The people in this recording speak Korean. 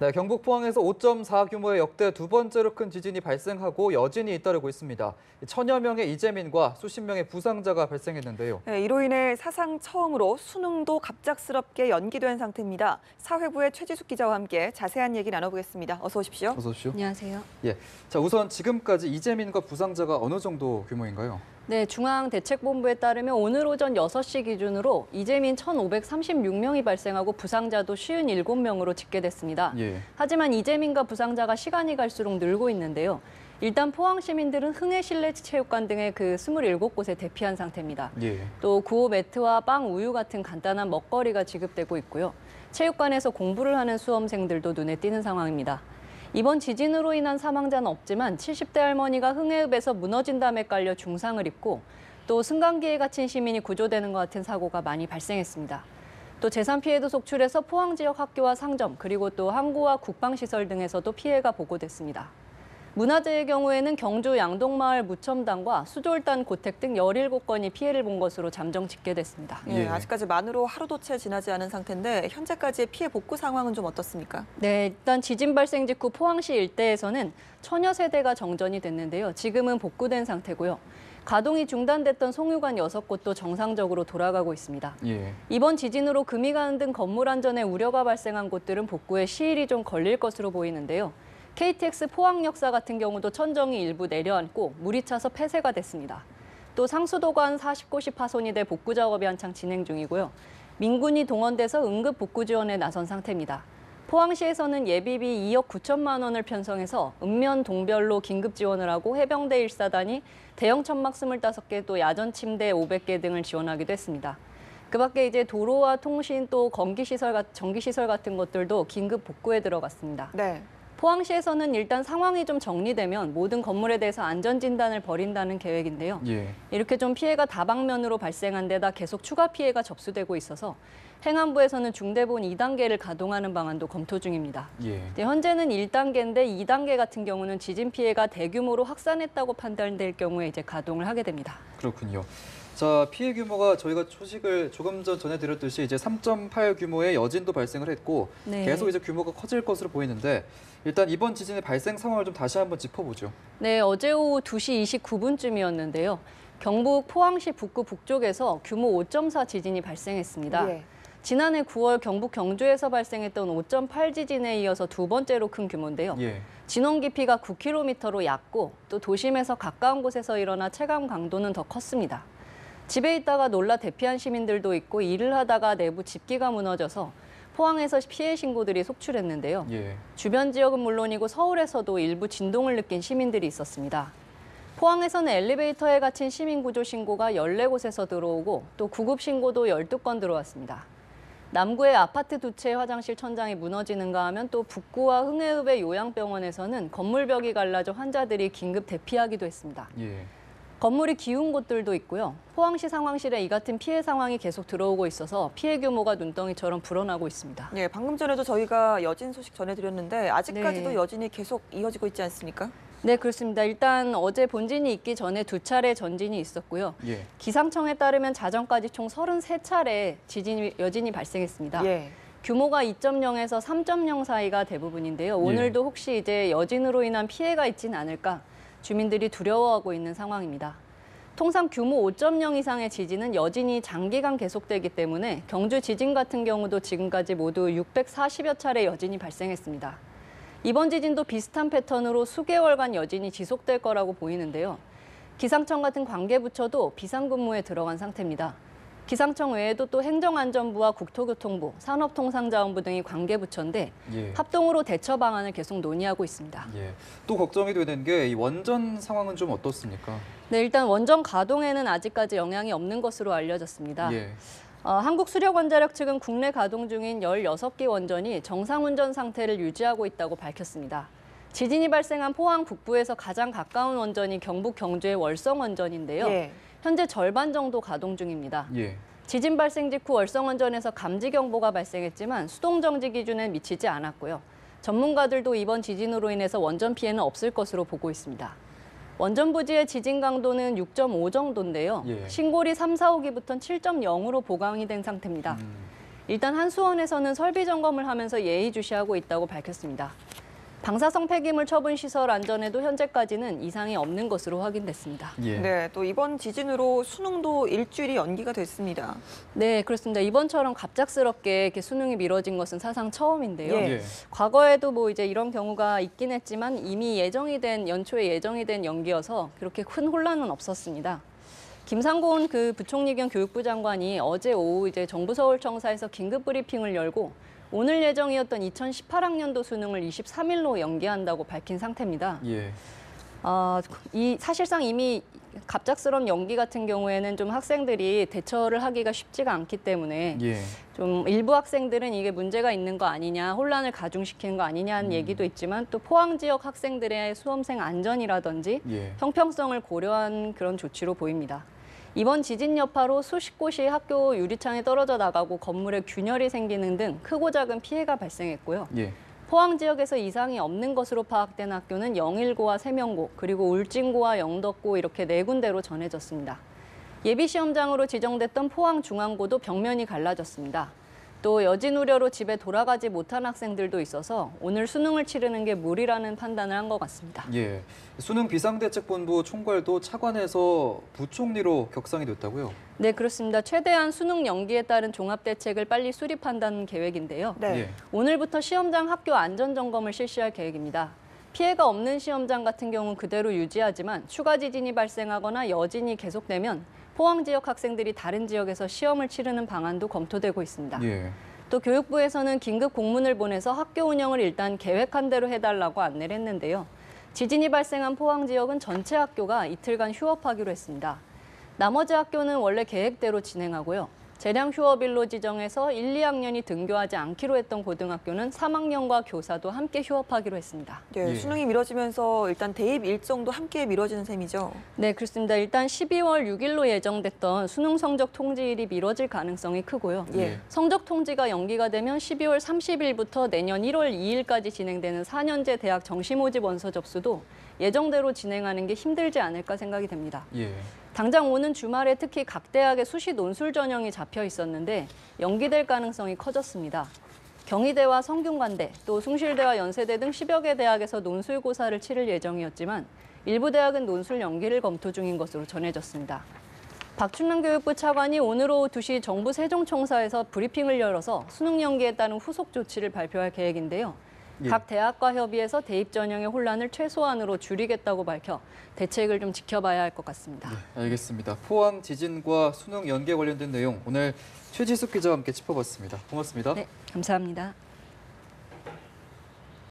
네, 경북 포항에서 5.4 규모의 역대 두 번째로 큰 지진이 발생하고 여진이 잇따르고 있습니다. 천여 명의 이재민과 수십 명의 부상자가 발생했는데요. 네, 이로 인해 사상 처음으로 수능도 갑작스럽게 연기된 상태입니다. 사회부의 최지숙 기자와 함께 자세한 얘기 나눠보겠습니다. 어서 오십시오. 어서 오십시오. 안녕하세요. 예, 자 우선 지금까지 이재민과 부상자가 어느 정도 규모인가요? 네, 중앙대책본부에 따르면 오늘 오전 6시 기준으로 이재민 1,536명이 발생하고 부상자도 57명으로 집계됐습니다. 예. 하지만 이재민과 부상자가 시간이 갈수록 늘고 있는데요. 일단 포항 시민들은 흥해 실내체육관 등의 그 27곳에 대피한 상태입니다. 예. 또 구호 매트와 빵, 우유 같은 간단한 먹거리가 지급되고 있고요. 체육관에서 공부를 하는 수험생들도 눈에 띄는 상황입니다. 이번 지진으로 인한 사망자는 없지만 70대 할머니가 흥해읍에서 무너진 담에 깔려 중상을 입고 또 승강기에 갇힌 시민이 구조되는 것 같은 사고가 많이 발생했습니다. 또 재산 피해도 속출해서 포항 지역 학교와 상점 그리고 또 항구와 국방시설 등에서도 피해가 보고됐습니다. 문화재의 경우에는 경주 양동마을 무첨단과 수졸단 고택 등 17건이 피해를 본 것으로 잠정 집계됐습니다. 예, 아직까지 만으로 하루도 채 지나지 않은 상태인데 현재까지의 피해 복구 상황은 좀 어떻습니까? 네, 일단 지진 발생 직후 포항시 일대에서는 천여 세대가 정전이 됐는데요. 지금은 복구된 상태고요. 가동이 중단됐던 송유관 6곳도 정상적으로 돌아가고 있습니다. 예. 이번 지진으로 금이 가는 등 건물 안전에 우려가 발생한 곳들은 복구에 시일이 좀 걸릴 것으로 보이는데요. KTX 포항역사 같은 경우도 천정이 일부 내려앉고 물이 차서 폐쇄가 됐습니다. 또 상수도관 40곳이 파손이 돼 복구 작업이 한창 진행 중이고요. 민군이 동원돼서 응급 복구 지원에 나선 상태입니다. 포항시에서는 예비비 2억 9천만 원을 편성해서 읍면 동별로 긴급 지원을 하고 해병대 1사단이 대형 천막 25개 또 야전 침대 500개 등을 지원하기도 했습니다. 그 밖에 이제 도로와 통신 또 전기시설 같은 것들도 긴급 복구에 들어갔습니다. 네. 포항시에서는 일단 상황이 좀 정리되면 모든 건물에 대해서 안전진단을 벌인다는 계획인데요. 예. 이렇게 좀 피해가 다방면으로 발생한 데다 계속 추가 피해가 접수되고 있어서 행안부에서는 중대본 2단계를 가동하는 방안도 검토 중입니다. 예. 현재는 1단계인데 2단계 같은 경우는 지진 피해가 대규모로 확산했다고 판단될 경우에 이제 가동을 하게 됩니다. 그렇군요. 자, 피해 규모가 저희가 소식을 조금 전 전해드렸듯이 이제 3.8 규모의 여진도 발생을 했고 네. 계속 이제 규모가 커질 것으로 보이는데 일단 이번 지진의 발생 상황을 좀 다시 한번 짚어보죠. 네, 어제 오후 2시 29분쯤이었는데요. 경북 포항시 북구 북쪽에서 규모 5.4 지진이 발생했습니다. 예. 지난해 9월 경북 경주에서 발생했던 5.8 지진에 이어서 두 번째로 큰 규모인데요. 예. 진원 깊이가 9km로 얕고 또 도심에서 가까운 곳에서 일어나 체감 강도는 더 컸습니다. 집에 있다가 놀라 대피한 시민들도 있고 일을 하다가 내부 집기가 무너져서 포항에서 피해 신고들이 속출했는데요. 예. 주변 지역은 물론이고 서울에서도 일부 진동을 느낀 시민들이 있었습니다. 포항에서는 엘리베이터에 갇힌 시민 구조 신고가 14곳에서 들어오고 또 구급 신고도 12건 들어왔습니다. 남구의 아파트 두 채 화장실 천장이 무너지는가 하면 또 북구와 흥해읍의 요양병원에서는 건물 벽이 갈라져 환자들이 긴급 대피하기도 했습니다. 예. 건물이 기운 곳들도 있고요. 포항시 상황실에 이 같은 피해 상황이 계속 들어오고 있어서 피해 규모가 눈덩이처럼 불어나고 있습니다. 예, 방금 전에도 저희가 여진 소식 전해드렸는데 아직까지도 네. 여진이 계속 이어지고 있지 않습니까? 네, 그렇습니다. 일단 어제 본진이 있기 전에 2차례 전진이 있었고요. 예. 기상청에 따르면 자정까지 총 33차례 여진이 발생했습니다. 예. 규모가 2.0에서 3.0 사이가 대부분인데요. 오늘도 혹시 이제 여진으로 인한 피해가 있진 않을까 주민들이 두려워하고 있는 상황입니다. 통상 규모 5.0 이상의 지진은 여진이 장기간 계속되기 때문에 경주 지진 같은 경우도 지금까지 모두 640여 차례 여진이 발생했습니다. 이번 지진도 비슷한 패턴으로 수개월간 여진이 지속될 거라고 보이는데요. 기상청 같은 관계부처도 비상근무에 들어간 상태입니다. 기상청 외에도 또 행정안전부와 국토교통부, 산업통상자원부 등이 관계부처인데 예. 합동으로 대처 방안을 계속 논의하고 있습니다. 예. 또 걱정이 되는 게 이 원전 상황은 좀 어떻습니까? 네, 일단 원전 가동에는 아직까지 영향이 없는 것으로 알려졌습니다. 예. 한국수력원자력 측은 국내 가동 중인 16기 원전이 정상운전 상태를 유지하고 있다고 밝혔습니다. 지진이 발생한 포항 북부에서 가장 가까운 원전이 경북 경주의 월성원전인데요. 예. 현재 절반 정도 가동 중입니다. 예. 지진 발생 직후 월성원전에서 감지 경보가 발생했지만 수동 정지 기준엔 미치지 않았고요. 전문가들도 이번 지진으로 인해서 원전 피해는 없을 것으로 보고 있습니다. 원전 부지의 지진 강도는 6.5 정도인데요. 예. 신고리 3, 4호기부터는 7.0으로 보강이 된 상태입니다. 일단 한수원에서는 설비 점검을 하면서 예의주시하고 있다고 밝혔습니다. 방사성 폐기물 처분 시설 안전에도 현재까지는 이상이 없는 것으로 확인됐습니다. 예. 네, 또 이번 지진으로 수능도 일주일이 연기가 됐습니다. 네, 그렇습니다. 이번처럼 갑작스럽게 이렇게 수능이 미뤄진 것은 사상 처음인데요. 예. 예. 과거에도 뭐 이제 이런 경우가 있긴 했지만 이미 연초에 예정이 된 연기여서 그렇게 큰 혼란은 없었습니다. 김상곤 그 부총리 겸 교육부 장관이 어제 오후 이제 정부 서울청사에서 긴급 브리핑을 열고 오늘 예정이었던 2018학년도 수능을 23일로 연기한다고 밝힌 상태입니다. 예. 사실상 이미 갑작스러운 연기 같은 경우에는 좀 학생들이 대처를 하기가 쉽지가 않기 때문에 예. 좀 일부 학생들은 이게 문제가 있는 거 아니냐, 혼란을 가중시키는 거 아니냐는 얘기도 있지만 또 포항 지역 학생들의 수험생 안전이라든지 예. 형평성을 고려한 그런 조치로 보입니다. 이번 지진 여파로 수십 곳이 학교 유리창에 떨어져 나가고 건물에 균열이 생기는 등 크고 작은 피해가 발생했고요. 예. 포항 지역에서 이상이 없는 것으로 파악된 학교는 영일고와 세명고, 그리고 울진고와 영덕고 이렇게 4군데로 전해졌습니다. 예비시험장으로 지정됐던 포항중앙고도 벽면이 갈라졌습니다. 또 여진 우려로 집에 돌아가지 못한 학생들도 있어서 오늘 수능을 치르는 게 무리라는 판단을 한 것 같습니다. 예. 수능 비상대책본부 총괄도 차관에서 부총리로 격상이 됐다고요? 네, 그렇습니다. 최대한 수능 연기에 따른 종합대책을 빨리 수립한다는 계획인데요. 네. 예. 오늘부터 시험장 학교 안전점검을 실시할 계획입니다. 피해가 없는 시험장 같은 경우는 그대로 유지하지만 추가 지진이 발생하거나 여진이 계속되면 포항 지역 학생들이 다른 지역에서 시험을 치르는 방안도 검토되고 있습니다. 예. 또 교육부에서는 긴급 공문을 보내서 학교 운영을 일단 계획한 대로 해달라고 안내를 했는데요. 지진이 발생한 포항 지역은 전체 학교가 이틀간 휴업하기로 했습니다. 나머지 학교는 원래 계획대로 진행하고요. 재량 휴업일로 지정해서 1, 2학년이 등교하지 않기로 했던 고등학교는 3학년과 교사도 함께 휴업하기로 했습니다. 네, 예. 수능이 미뤄지면서 일단 대입 일정도 함께 미뤄지는 셈이죠. 네, 그렇습니다. 일단 12월 6일로 예정됐던 수능 성적 통지일이 미뤄질 가능성이 크고요. 예. 성적 통지가 연기가 되면 12월 30일부터 내년 1월 2일까지 진행되는 4년제 대학 정시 모집 원서 접수도 예정대로 진행하는 게 힘들지 않을까 생각이 됩니다. 예. 당장 오는 주말에 특히 각 대학의 수시 논술 전형이 잡혀 있었는데 연기될 가능성이 커졌습니다. 경희대와 성균관대, 또 숭실대와 연세대 등 10여 개 대학에서 논술고사를 치를 예정이었지만 일부 대학은 논술 연기를 검토 중인 것으로 전해졌습니다. 박춘남 교육부 차관이 오늘 오후 2시 정부 세종청사에서 브리핑을 열어서 수능 연기에 따른 후속 조치를 발표할 계획인데요. 예. 각 대학과 협의해서 대입 전형의 혼란을 최소한으로 줄이겠다고 밝혀 대책을 좀 지켜봐야 할 것 같습니다. 네, 알겠습니다. 포항 지진과 수능 연계 관련된 내용 오늘 최지숙 기자와 함께 짚어봤습니다. 고맙습니다. 네, 감사합니다.